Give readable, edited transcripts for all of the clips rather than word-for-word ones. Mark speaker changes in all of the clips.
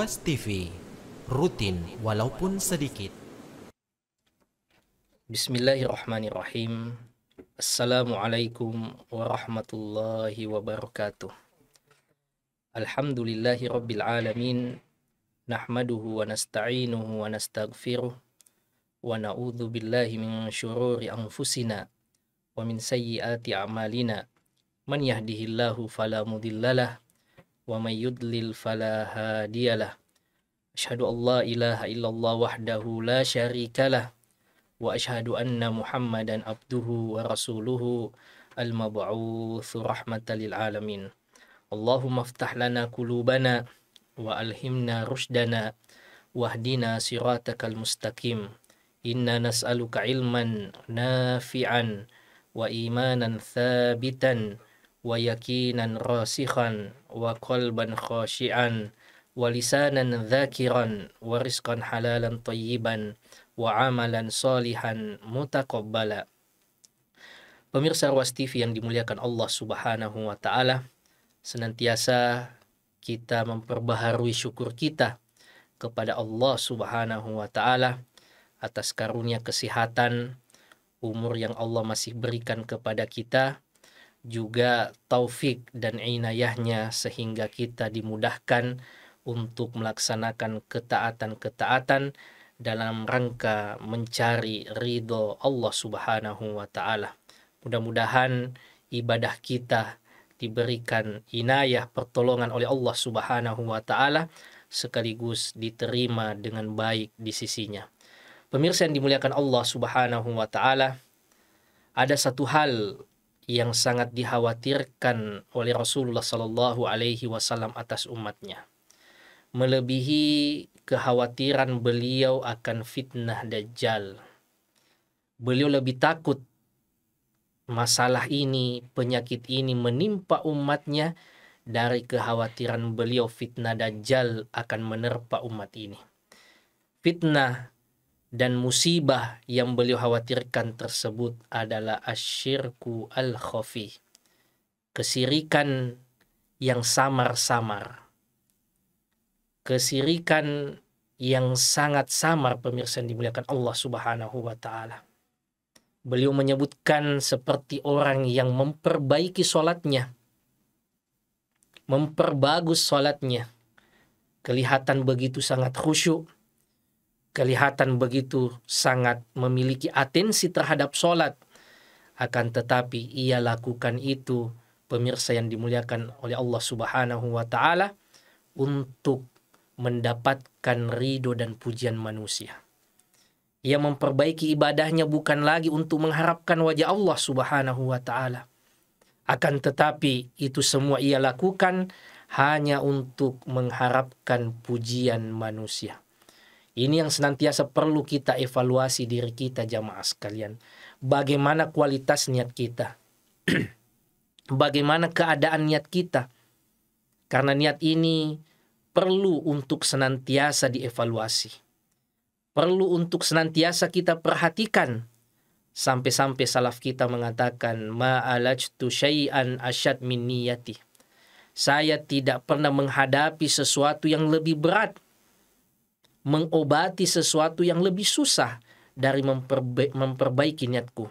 Speaker 1: Ruas TV, rutin walaupun sedikit.
Speaker 2: Bismillahirrahmanirrahim. Assalamualaikum warahmatullahi wabarakatuh. Alhamdulillahi rabbil alamin. Nahmaduhu wa nasta'inuhu wa nastaghfiruh. Wa na'udzu billahi min syururi anfusina wa min sayyiati a'malina. Man yahdihillahu fala mudhillalah wa may yudlil fala hadiyalah. Asyhadu an la ilaha illallah wahdahu la syarikalah wa asyhadu anna Muhammadan abduhu wa rasuluhu al-mab'utsu rahmatan lil alamin. Allahumma iftah lana qulubana wa alhimna rushdana wahdina siratakal mustaqim. Inna nas'aluka ilman nafi'an wa imanan thabitan wa yakinan rasikhan wa qalban khashi'an wa lisanan dzakiran wa rizqan halalan thayyiban wa amalan salihan mutaqabbala. Pemirsa Ruas TV yang dimuliakan Allah Subhanahu wa taala, senantiasa kita memperbaharui syukur kita kepada Allah Subhanahu wa taala atas karunia kesehatan, umur yang Allah masih berikan kepada kita, juga taufik dan inayahnya sehingga kita dimudahkan untuk melaksanakan ketaatan-ketaatan dalam rangka mencari ridho Allah Subhanahu wa taala. Mudah-mudahan ibadah kita diberikan inayah pertolongan oleh Allah Subhanahu wa taala sekaligus diterima dengan baik di sisinya. Pemirsa yang dimuliakan Allah Subhanahu wa taala, ada satu hal yang sangat dikhawatirkan oleh Rasulullah sallallahu alaihi wasallam atas umatnya. Melebihi kekhawatiran beliau akan fitnah Dajjal. Beliau lebih takut masalah ini, penyakit ini menimpa umatnya dari kekhawatiran beliau fitnah Dajjal akan menerpa umat ini. Fitnah dan musibah yang beliau khawatirkan tersebut adalah asyirku al-khafi, kesirikan yang samar-samar, kesirikan yang sangat samar. Pemirsa yang dimuliakan Allah Subhanahu wa taala, beliau menyebutkan seperti orang yang memperbaiki sholatnya, memperbagus sholatnya, kelihatan begitu sangat khusyuk, kelihatan begitu sangat memiliki atensi terhadap sholat, akan tetapi ia lakukan itu, pemirsa yang dimuliakan oleh Allah Subhanahu wa taala, untuk mendapatkan ridho dan pujian manusia. Ia memperbaiki ibadahnya bukan lagi untuk mengharapkan wajah Allah Subhanahu wa taala, akan tetapi itu semua ia lakukan hanya untuk mengharapkan pujian manusia. Ini yang senantiasa perlu kita evaluasi diri kita, jamaah sekalian. Bagaimana kualitas niat kita? Bagaimana keadaan niat kita? Karena niat ini perlu untuk senantiasa dievaluasi. Perlu untuk senantiasa kita perhatikan. Sampai-sampai salaf kita mengatakan, ma'alajtu syai'an asyad min niyati. Saya tidak pernah menghadapi sesuatu yang lebih berat, mengobati sesuatu yang lebih susah dari memperbaiki niatku.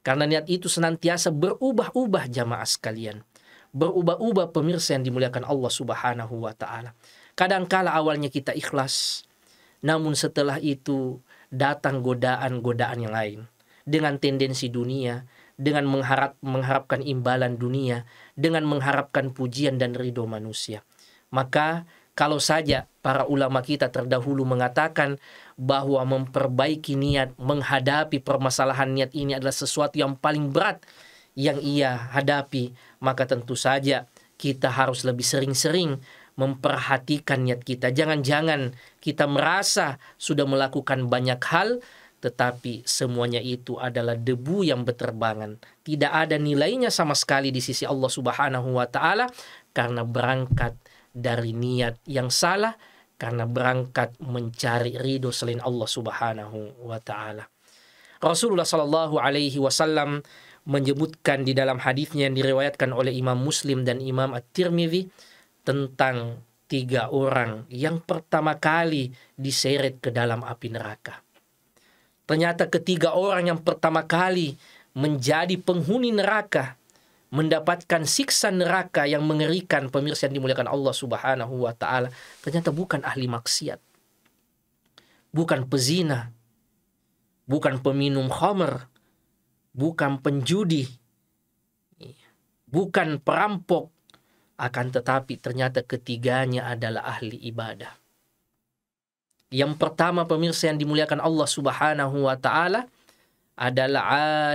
Speaker 2: Karena niat itu senantiasa berubah-ubah, jamaah sekalian. Berubah-ubah, pemirsa yang dimuliakan Allah Subhanahu wa taala. Kadangkala awalnya kita ikhlas, namun setelah itu datang godaan-godaan yang lain. Dengan tendensi dunia, dengan mengharapkan imbalan dunia, dengan mengharapkan pujian dan ridho manusia. Maka kalau saja para ulama kita terdahulu mengatakan bahwa memperbaiki niat, menghadapi permasalahan niat ini adalah sesuatu yang paling berat yang ia hadapi, maka tentu saja kita harus lebih sering-sering memperhatikan niat kita. Jangan-jangan kita merasa sudah melakukan banyak hal, tetapi semuanya itu adalah debu yang berterbangan. Tidak ada nilainya sama sekali di sisi Allah Subhanahu wa taala karena berangkat dari niat yang salah, karena berangkat mencari ridho selain Allah Subhanahu wa taala. Rasulullah sallallahu alaihi wasallam menyebutkan di dalam hadisnya yang diriwayatkan oleh Imam Muslim dan Imam At-Tirmidzi tentang 3 orang yang pertama kali diseret ke dalam api neraka. Ternyata ketiga orang yang pertama kali menjadi penghuni neraka, mendapatkan siksa neraka yang mengerikan, pemirsa yang dimuliakan Allah Subhanahu wa taala, ternyata bukan ahli maksiat, bukan pezina, bukan peminum khamr, bukan penjudi, bukan perampok, akan tetapi ternyata ketiganya adalah ahli ibadah. Yang pertama, pemirsa yang dimuliakan Allah Subhanahu wa taala, adalah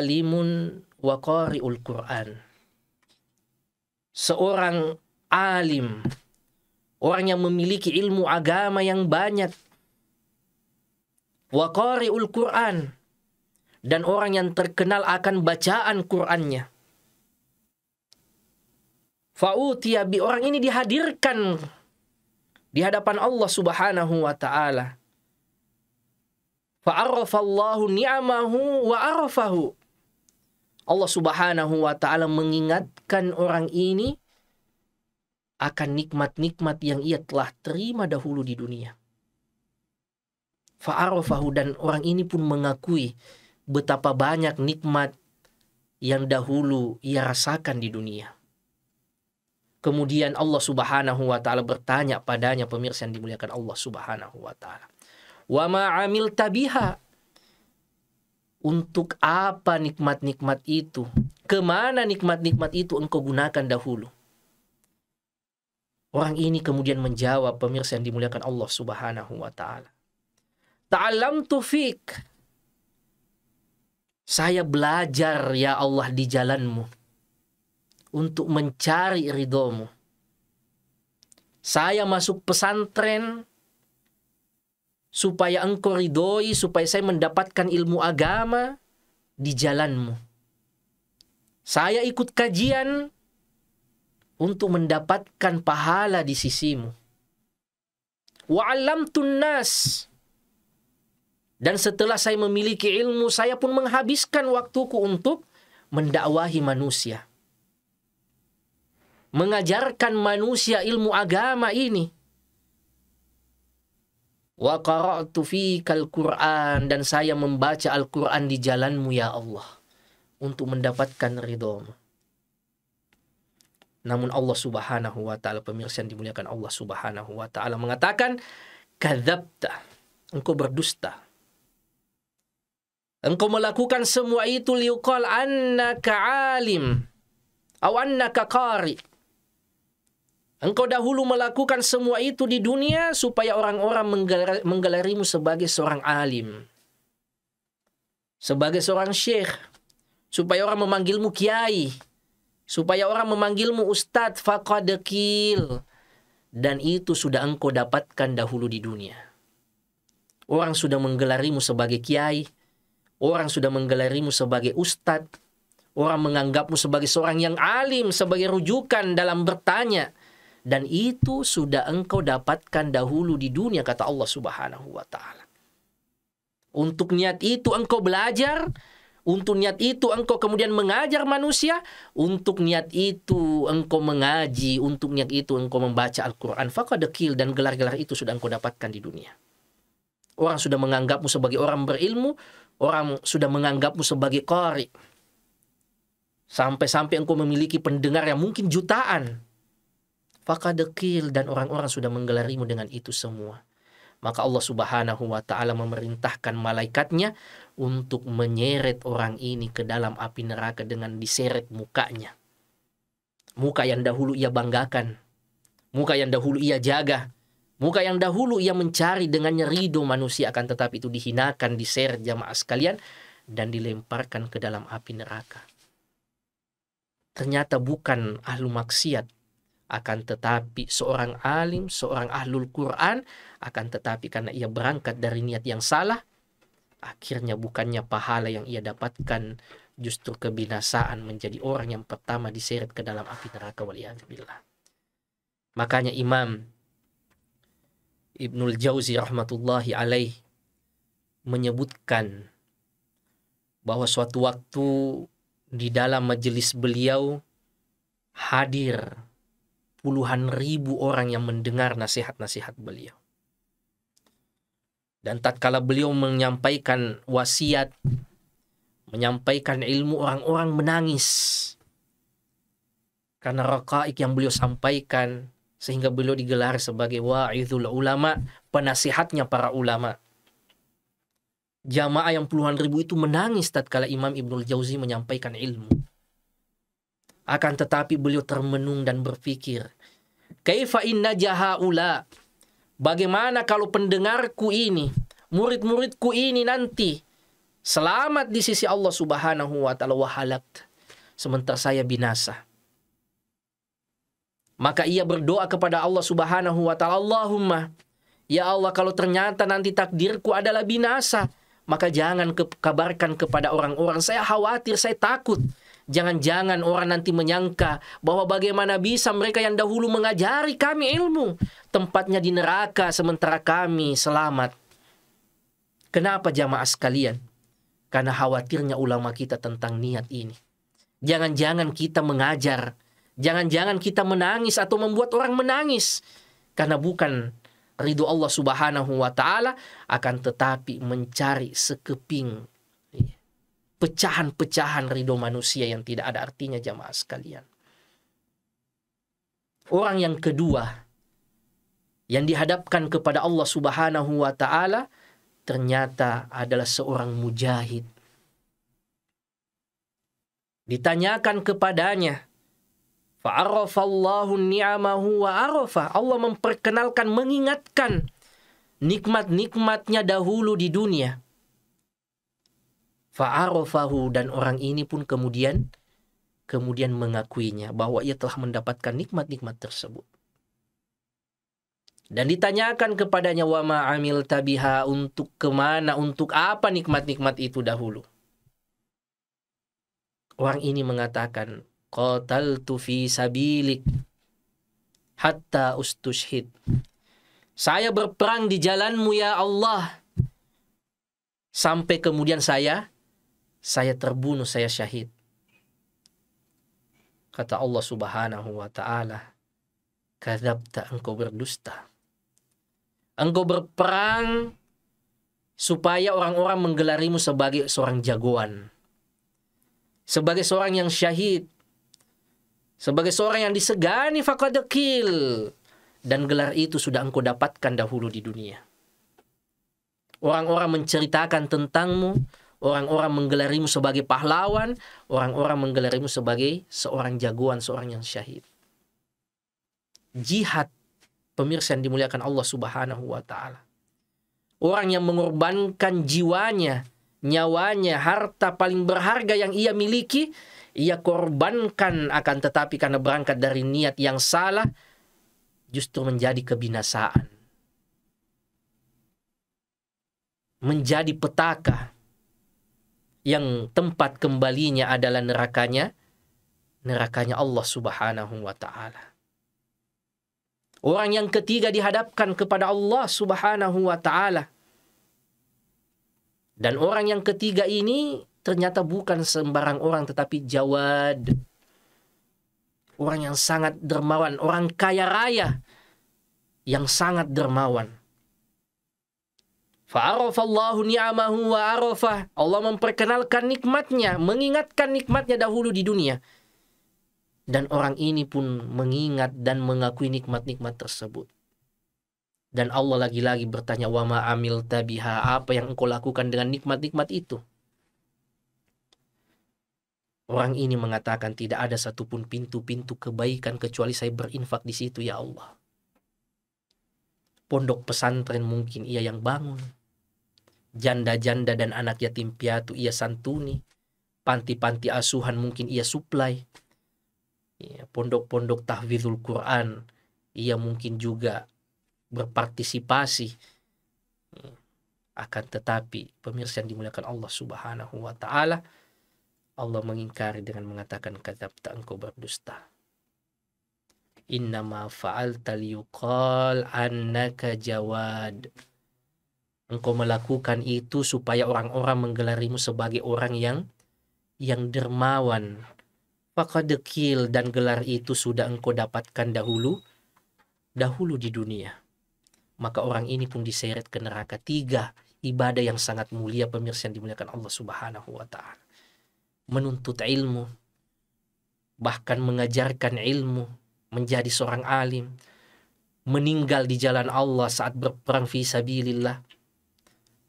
Speaker 2: alimun wa qari'ul Quran. Seorang alim, orang yang memiliki ilmu agama yang banyak, wa qari'ul Quran, dan orang yang terkenal akan bacaan Qur'annya. Fa'utiya bi, orang ini dihadirkan di hadapan Allah Subhanahu wa taala. Fa'arafallahu ni'amahu wa arafahu. Allah Subhanahu wa taala mengingatkan orang ini akan nikmat-nikmat yang ia telah terima dahulu di dunia. Fa'arafahu, dan orang ini pun mengakui betapa banyak nikmat yang dahulu ia rasakan di dunia. Kemudian Allah Subhanahu wa taala bertanya padanya, pemirsa yang dimuliakan Allah Subhanahu wa taala, "Wa ma 'amilta biha?" Untuk apa nikmat-nikmat itu? Kemana nikmat-nikmat itu engkau gunakan dahulu? Orang ini kemudian menjawab, pemirsa yang dimuliakan Allah Subhanahu wa taala, "Ta'allamtu fik." Saya belajar ya Allah di jalanmu untuk mencari ridhomu. Saya masuk pesantren supaya engkau ridhoi, supaya saya mendapatkan ilmu agama di jalanmu. Saya ikut kajian untuk mendapatkan pahala di sisimu. Wa 'allamtun nas. Dan setelah saya memiliki ilmu, saya pun menghabiskan waktuku untuk mendakwahi manusia, mengajarkan manusia ilmu agama ini. Wa qara'tu fikal Qur'an, dan saya membaca Al-Quran di jalanmu ya Allah untuk mendapatkan ridhomu. Namun Allah Subhanahu wa taala, pemirsa yang dimuliakan Allah Subhanahu wa taala, mengatakan, "Kadzabta." Engkau berdusta. Engkau melakukan semua itu liuqal annaka alim aw annaka qari. Engkau dahulu melakukan semua itu di dunia supaya orang-orang menggelarimu sebagai seorang alim, sebagai seorang syekh, supaya orang memanggilmu kiai, supaya orang memanggilmu ustadz, faqadakil. Dan itu sudah engkau dapatkan dahulu di dunia. Orang sudah menggelarimu sebagai kiai, orang sudah menggelarimu sebagai ustadz, orang menganggapmu sebagai seorang yang alim, sebagai rujukan dalam bertanya. Dan itu sudah engkau dapatkan dahulu di dunia, kata Allah Subhanahu wa ta'ala. Untuk niat itu engkau belajar, untuk niat itu engkau kemudian mengajar manusia, untuk niat itu engkau mengaji, untuk niat itu engkau membaca Al-Quran. Faqadakil, dan gelar-gelar itu sudah engkau dapatkan di dunia. Orang sudah menganggapmu sebagai orang berilmu, orang sudah menganggapmu sebagai qari. Sampai-sampai engkau memiliki pendengar yang mungkin jutaan. Faqadakil, dan orang-orang sudah menggelarimu dengan itu semua. Maka Allah Subhanahu wa ta'ala memerintahkan malaikatnya untuk menyeret orang ini ke dalam api neraka dengan diseret mukanya. Muka yang dahulu ia banggakan, muka yang dahulu ia jaga, muka yang dahulu ia mencari dengannya ridho manusia, akan tetapi itu dihinakan, diseret jamaah sekalian, dan dilemparkan ke dalam api neraka. Ternyata bukan ahlu maksiat, akan tetapi seorang alim, seorang ahlul Quran, akan tetapi karena ia berangkat dari niat yang salah, akhirnya bukannya pahala yang ia dapatkan, justru kebinasaan, menjadi orang yang pertama diseret ke dalam api neraka, waliyadzubillah. Makanya Imam Ibnul Jauzi rahmatullahi alaih menyebutkan bahwa suatu waktu di dalam majelis beliau hadir puluhan ribu orang yang mendengar nasihat-nasihat beliau. Dan tatkala beliau menyampaikan wasiat, menyampaikan ilmu, orang-orang menangis. Karena raqaik yang beliau sampaikan, sehingga beliau digelar sebagai wa'idhul ulama, penasihatnya para ulama. Jamaah yang puluhan ribu itu menangis tatkala Imam Ibnul Jauzi menyampaikan ilmu. Akan tetapi beliau termenung dan berpikir, kaifa inna jahaula, bagaimana kalau pendengarku ini, murid-muridku ini nanti selamat di sisi Allah Subhanahu wa taala, wahalakt, sementara saya binasa. Maka ia berdoa kepada Allah Subhanahu wa taala, Allahumma, ya Allah, kalau ternyata nanti takdirku adalah binasa, maka jangan kabarkan kepada orang-orang. Saya khawatir, saya takut. Jangan-jangan orang nanti menyangka bahwa bagaimana bisa mereka yang dahulu mengajari kami ilmu, tempatnya di neraka sementara kami selamat. Kenapa jamaah sekalian? Karena khawatirnya ulama kita tentang niat ini. Jangan-jangan kita mengajar, jangan-jangan kita menangis atau membuat orang menangis, karena bukan ridho Allah Subhanahu wa taala, akan tetapi mencari sekeping pecahan-pecahan ridho manusia yang tidak ada artinya jamaah sekalian. Orang yang kedua yang dihadapkan kepada Allah Subhanahu wa taala ternyata adalah seorang mujahid. Ditanyakan kepadanya, fa'arafallahu ni'amahu wa arafa, Allah memperkenalkan, mengingatkan nikmat-nikmatnya dahulu di dunia. Fa'arafahu, dan orang ini pun kemudian mengakuinya bahwa ia telah mendapatkan nikmat-nikmat tersebut. Dan ditanyakan kepadanya, wa ma amilta biha, untuk kemana, untuk apa nikmat-nikmat itu dahulu. Orang ini mengatakan, qataltu fi sabilik hatta ustushhid. Saya berperang di jalanmu ya Allah, sampai kemudian saya terbunuh, saya syahid. Kata Allah Subhanahu wa taala, kadzabta, engkau berdusta. Engkau berperang supaya orang-orang menggelarimu sebagai seorang jagoan, sebagai seorang yang syahid, sebagai seorang yang disegani, faqad qil, dan gelar itu sudah engkau dapatkan dahulu di dunia. Orang-orang menceritakan tentangmu, orang-orang menggelarimu sebagai pahlawan, orang-orang menggelarimu sebagai seorang jagoan, seorang yang syahid. Jihad, pemirsa yang dimuliakan Allah Subhanahu wa taala. Orang yang mengorbankan jiwanya, nyawanya, harta paling berharga yang ia miliki, ia korbankan, akan tetapi karena berangkat dari niat yang salah, justru menjadi kebinasaan. Menjadi petaka yang tempat kembalinya adalah nerakanya Allah Subhanahu wa taala. Orang yang ketiga dihadapkan kepada Allah Subhanahu wa taala. Dan orang yang ketiga ini ternyata bukan sembarang orang, tetapi jawad. Orang yang sangat dermawan, orang kaya raya yang sangat dermawan. Fa'arafallahu ni'amahu wa arafah. Allah memperkenalkan nikmatnya, mengingatkan nikmatnya dahulu di dunia. Dan orang ini pun mengingat dan mengakui nikmat-nikmat tersebut. Dan Allah lagi-lagi bertanya, wa ma amilta biha, apa yang engkau lakukan dengan nikmat-nikmat itu? Orang ini mengatakan, tidak ada satupun pintu-pintu kebaikan kecuali saya berinfak di situ ya Allah. Pondok pesantren mungkin ia yang bangun. Janda-janda dan anak yatim piatu ia santuni. Panti-panti asuhan mungkin ia suplai. Pondok-pondok tahfidzul Quran ia mungkin juga berpartisipasi. Akan tetapi pemirsa yang dimuliakan Allah Subhanahu wa taala, Allah mengingkari dengan mengatakan, kadzabta, engkau berdusta. Innama fa'alta liyuqal annaka jawad. Engkau melakukan itu supaya orang-orang menggelarimu sebagai orang yang dermawan. faqad qil, dan gelar itu sudah engkau dapatkan dahulu di dunia. Maka orang ini pun diseret ke neraka. 3 ibadah yang sangat mulia, pemirsa yang dimuliakan Allah Subhanahu wa taala. Menuntut ilmu, bahkan mengajarkan ilmu, menjadi seorang alim, meninggal di jalan Allah saat berperang fi sabilillah,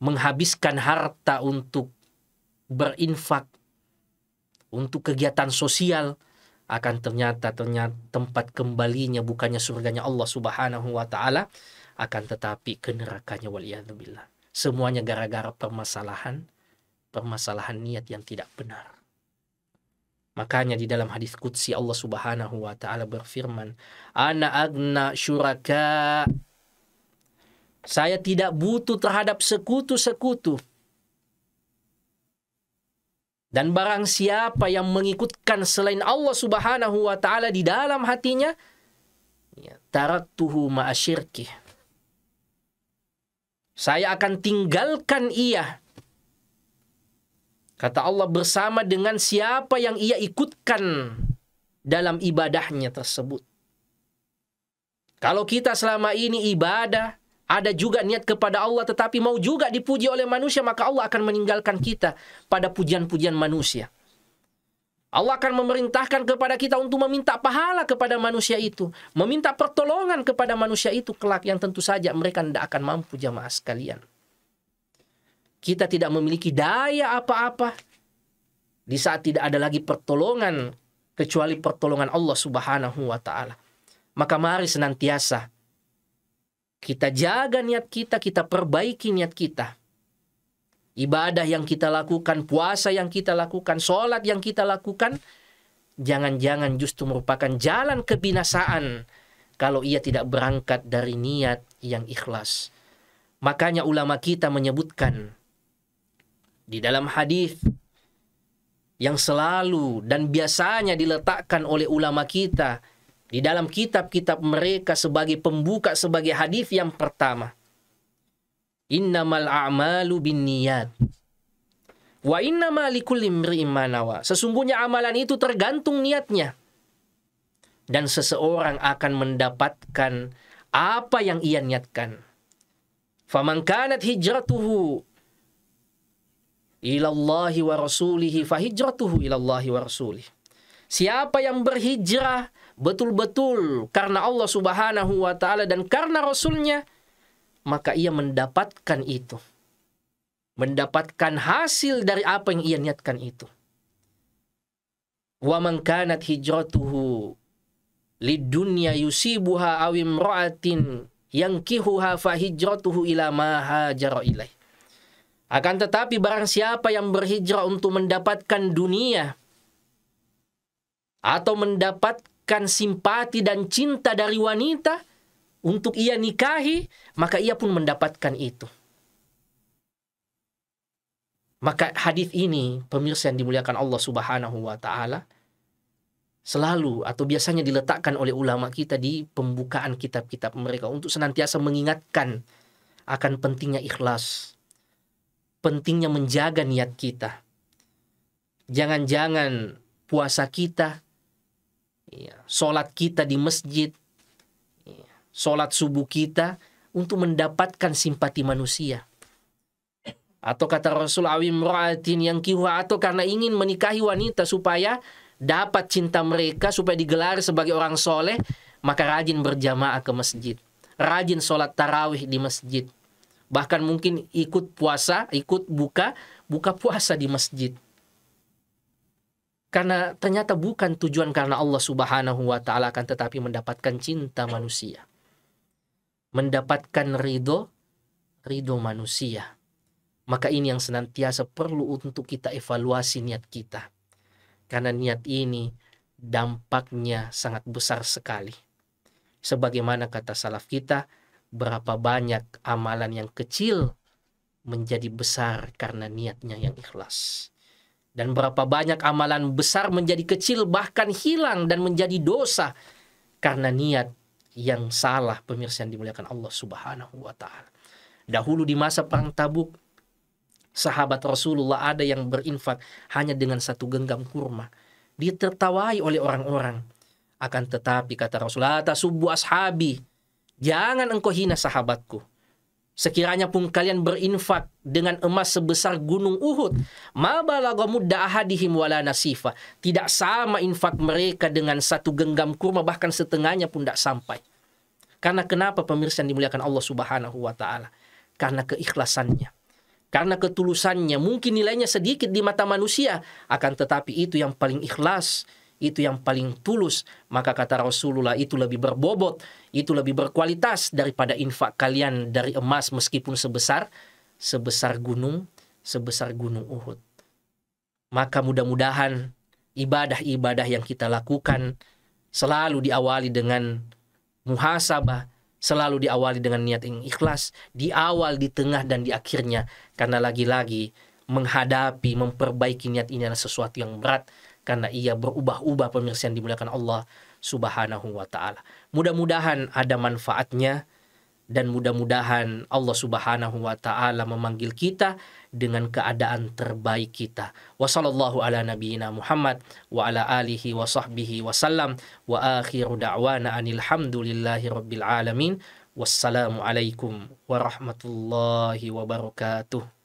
Speaker 2: menghabiskan harta untuk berinfak, untuk kegiatan sosial, akan ternyata tempat kembalinya bukannya surganya Allah Subhanahu wa taala, akan tetapi ke nerakanya, waliyadzubillah. Semuanya gara-gara permasalahan niat yang tidak benar. Makanya di dalam hadis qudsi Allah Subhanahu wa taala berfirman, "Ana agna syuraka." Saya tidak butuh terhadap sekutu-sekutu. Dan barang siapa yang mengikutkan selain Allah Subhanahu wa taala di dalam hatinya, taraktuhu ma'asyirki. Saya akan tinggalkan ia, kata Allah, bersama dengan siapa yang ia ikutkan dalam ibadahnya tersebut. Kalau kita selama ini ibadah, ada juga niat kepada Allah, tetapi mau juga dipuji oleh manusia, maka Allah akan meninggalkan kita pada pujian-pujian manusia. Allah akan memerintahkan kepada kita untuk meminta pahala kepada manusia itu, meminta pertolongan kepada manusia itu kelak, yang tentu saja mereka tidak akan mampu, jamaah sekalian. Kita tidak memiliki daya apa-apa di saat tidak ada lagi pertolongan kecuali pertolongan Allah Subhanahu wa taala. Maka mari senantiasa kita jaga niat kita, kita perbaiki niat kita. Ibadah yang kita lakukan, puasa yang kita lakukan, sholat yang kita lakukan, jangan-jangan justru merupakan jalan kebinasaan kalau ia tidak berangkat dari niat yang ikhlas. Makanya ulama kita menyebutkan di dalam hadis yang selalu dan biasanya diletakkan oleh ulama kita di dalam kitab-kitab mereka sebagai pembuka, sebagai hadis yang pertama, innamal a'malu binniyat wa innama likulli imri'in ma nawa. Sesungguhnya amalan itu tergantung niatnya, dan seseorang akan mendapatkan apa yang ia niatkan. Faman kanat hijratuhu ilallahi wa rasulihi fahijratuhu ilallahi wa rasulih. Siapa yang berhijrah betul-betul karena Allah Subhanahu wa taala dan karena Rasulnya, maka ia mendapatkan itu. Mendapatkan hasil dari apa yang ia niatkan itu. Wa man kanat hijratuhu lidunya yusibuha aw imra'atin yankihuha fa hijratuhu ila ma hajara ilaih. Akan tetapi barang siapa yang berhijrah untuk mendapatkan dunia atau mendapatkan simpati dan cinta dari wanita untuk ia nikahi, maka ia pun mendapatkan itu. Maka hadis ini, pemirsa yang dimuliakan Allah Subhanahu wa taala, selalu atau biasanya diletakkan oleh ulama kita di pembukaan kitab-kitab mereka untuk senantiasa mengingatkan akan pentingnya ikhlas, pentingnya menjaga niat kita. Jangan-jangan puasa kita, sholat kita di masjid, sholat subuh kita untuk mendapatkan simpati manusia. Atau kata Rasul, awim ra'atin yang kiwa, atau karena ingin menikahi wanita supaya dapat cinta mereka, supaya digelar sebagai orang soleh, maka rajin berjamaah ke masjid, rajin sholat tarawih di masjid, bahkan mungkin ikut puasa, ikut buka puasa di masjid. Karena ternyata bukan tujuan karena Allah Subhanahu wa taala, akan tetapi mendapatkan cinta manusia, mendapatkan ridho manusia. Maka ini yang senantiasa perlu untuk kita evaluasi niat kita. Karena niat ini dampaknya sangat besar sekali. Sebagaimana kata salaf kita, berapa banyak amalan yang kecil menjadi besar karena niatnya yang ikhlas. Dan berapa banyak amalan besar menjadi kecil, bahkan hilang dan menjadi dosa karena niat yang salah, pemirsa yang dimuliakan Allah Subhanahu wa taala. Dahulu di masa perang Tabuk, sahabat Rasulullah ada yang berinfak hanya dengan 1 genggam kurma. ditertawai oleh orang-orang. Akan tetapi kata Rasulullah, tasubbu ashabi, jangan engkau hina sahabatku. Sekiranya pun kalian berinfak dengan emas sebesar gunung Uhud, ma balagha mudda ahadihim wala nasifa, tidak sama infak mereka dengan satu genggam kurma, bahkan setengahnya pun tidak sampai. Karena kenapa pemirsa yang dimuliakan Allah Subhanahu wa taala? Karena keikhlasannya. Karena ketulusannya. Mungkin nilainya sedikit di mata manusia, akan tetapi itu yang paling ikhlas, itu yang paling tulus. Maka kata Rasulullah, itu lebih berbobot, itu lebih berkualitas daripada infak kalian dari emas meskipun sebesar gunung Uhud. Maka mudah-mudahan ibadah-ibadah yang kita lakukan selalu diawali dengan muhasabah, selalu diawali dengan niat yang ikhlas, di awal, di tengah, dan di akhirnya. Karena lagi-lagi menghadapi, memperbaiki niat ini adalah sesuatu yang berat, karena ia berubah-ubah pemirsa yang dimuliakan Allah Subhanahu wa ta'ala. Mudah-mudahan ada manfaatnya, dan mudah-mudahan Allah Subhanahu wa ta'ala memanggil kita dengan keadaan terbaik kita. Wa sallallahu ala nabiyyina Muhammad wa ala alihi wa sahbihi wa sallam, wa akhiru da'wana anil hamdulillahi rabbil alamin. Wassalamu alaikum warahmatullahi wabarakatuh.